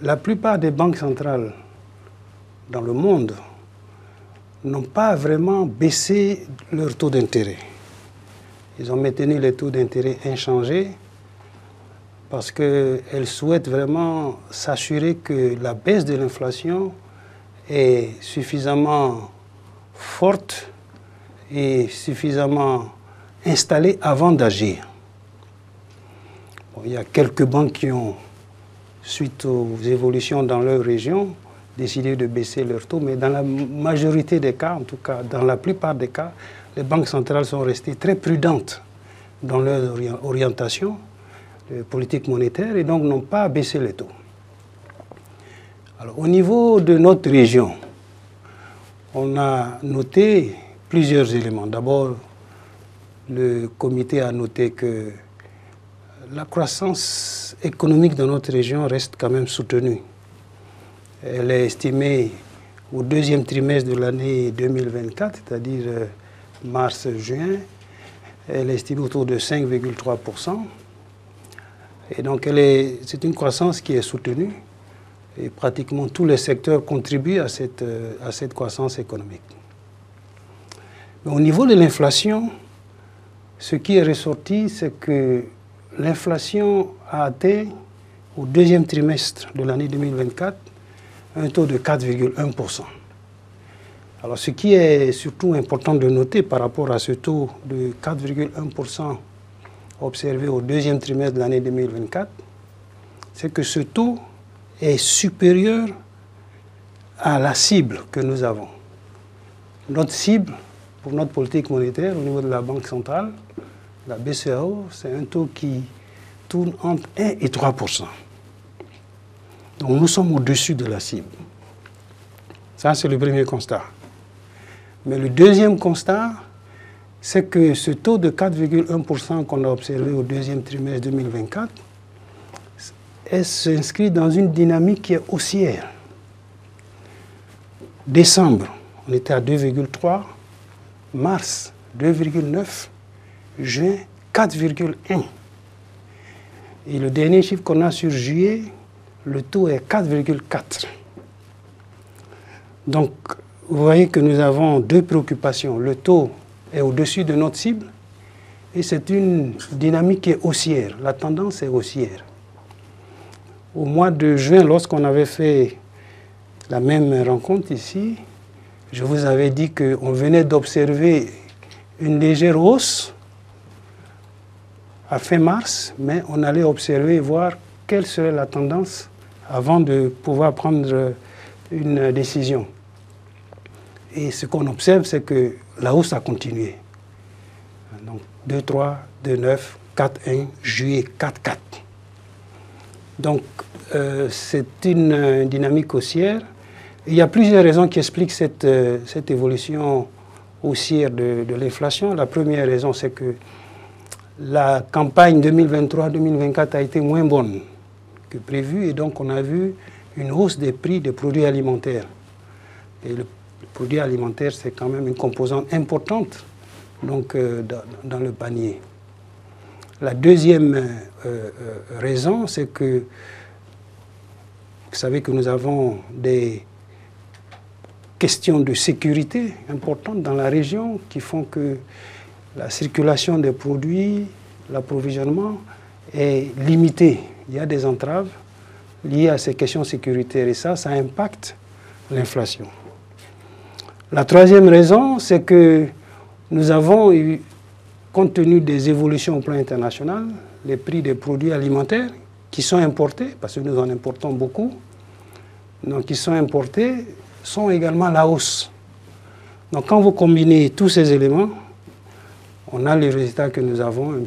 La plupart des banques centrales dans le monde n'ont pas vraiment baissé leur taux d'intérêt. Ils ont maintenu les taux d'intérêt inchangés parce qu'elles souhaitent vraiment s'assurer que la baisse de l'inflation est suffisamment forte et suffisamment installée avant d'agir. Bon, il y a quelques banques qui ont, suite aux évolutions dans leur région, décidé de baisser leur taux, mais dans la majorité des cas, en tout cas dans la plupart des cas, les banques centrales sont restées très prudentes dans leur orientation politique monétaire et donc n'ont pas baissé les taux. Alors, au niveau de notre région, on a noté plusieurs éléments. D'abord, le comité a noté que la croissance économique de notre région reste quand même soutenue. Elle est estimée au deuxième trimestre de l'année 2024, c'est-à-dire mars-juin, elle est estimée autour de 5,3%. Et donc c'est une croissance qui est soutenue et pratiquement tous les secteurs contribuent à cette croissance économique. Mais au niveau de l'inflation, ce qui est ressorti, c'est que l'inflation a atteint au deuxième trimestre de l'année 2024 un taux de 4,1%. Alors ce qui est surtout important de noter par rapport à ce taux de 4,1% observé au deuxième trimestre de l'année 2024, c'est que ce taux est supérieur à la cible que nous avons. Notre cible pour notre politique monétaire au niveau de la Banque centrale, la BCEAO, c'est un taux qui tourne entre 1 et 3%. Donc nous sommes au-dessus de la cible. Ça, c'est le premier constat. Mais le deuxième constat, c'est que ce taux de 4,1% qu'on a observé au deuxième trimestre 2024, s'inscrit dans une dynamique qui est haussière. Décembre, on était à 2,3, mars, 2,9, juin, 4,1. Et le dernier chiffre qu'on a sur juillet, le taux est 4,4. Donc, vous voyez que nous avons deux préoccupations. Le taux est au-dessus de notre cible et c'est une dynamique qui est haussière. La tendance est haussière. Au mois de juin, lorsqu'on avait fait la même rencontre ici, je vous avais dit qu'on venait d'observer une légère hausse à fin mars, mais on allait observer et voir quelle serait la tendance avant de pouvoir prendre une décision. Et ce qu'on observe, c'est que la hausse a continué. Donc 2,3, 2,9, 4,1, juillet 4,4. Donc c'est une dynamique haussière. Et il y a plusieurs raisons qui expliquent cette évolution haussière de l'inflation. La première raison, c'est que la campagne 2023-2024 a été moins bonne que prévu et donc on a vu une hausse des prix des produits alimentaires. Et le produit alimentaire, c'est quand même une composante importante donc, dans le panier. La deuxième raison, c'est que vous savez que nous avons des questions de sécurité importantes dans la région qui font que la circulation des produits, l'approvisionnement est limité. Il y a des entraves liées à ces questions sécuritaires et ça impacte l'inflation. La troisième raison, c'est que nous avons eu, compte tenu des évolutions au plan international, les prix des produits alimentaires qui sont importés, parce que nous en importons beaucoup, donc qui sont importés, sont également à la hausse. Donc quand vous combinez tous ces éléments, on a les résultats que nous avons,